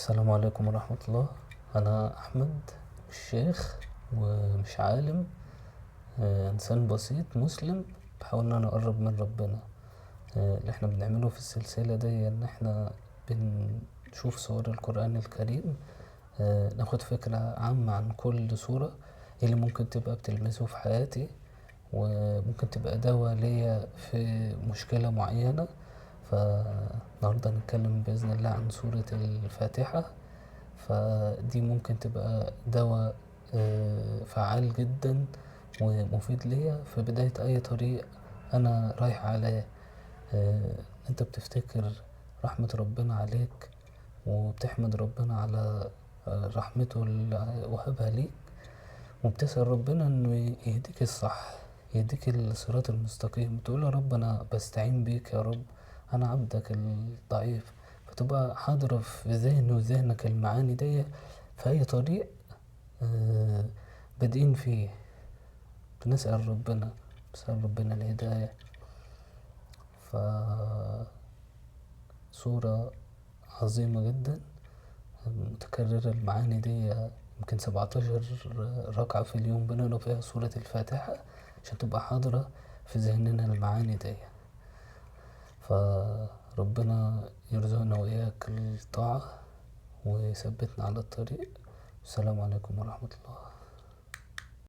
السلام عليكم ورحمة الله. أنا أحمد، مش شيخ ومش عالم. إنسان بسيط مسلم بحاول إن أنا أقرب من ربنا. اللي احنا بنعمله في السلسلة دي إن احنا بنشوف سور القرآن الكريم، ناخد فكرة عامة عن كل سورة، ايه اللي ممكن تبقى بتلمسه في حياتي وممكن تبقى دوا ليا في مشكلة معينة. فالنهاردة هنتكلم بإذن الله عن سورة الفاتحة. فدي ممكن تبقى دواء فعال جدا ومفيد ليا في بداية أي طريق أنا رايح عليه. أنت بتفتكر رحمة ربنا عليك وبتحمد ربنا على رحمته اللي وهبها ليك، وبتسأل ربنا إنه يهديك الصح، يهديك الصراط المستقيم. تقول يا رب أنا بستعين بيك، يا رب أنا عبدك الضعيف. فتبقى حاضرة في ذهني وذهنك المعاني دي في أي طريق آه، بادئين فيه. بنسأل ربنا الهداية. فصورة عظيمة جدا متكررة المعاني دي، يمكن 17 ركعة في اليوم بنقرا فيها سورة الفاتحة عشان تبقى حاضرة في ذهننا المعاني دي. فربنا يرزقنا وإياك الطاعة ويثبتنا على الطريق. السلام عليكم ورحمة الله.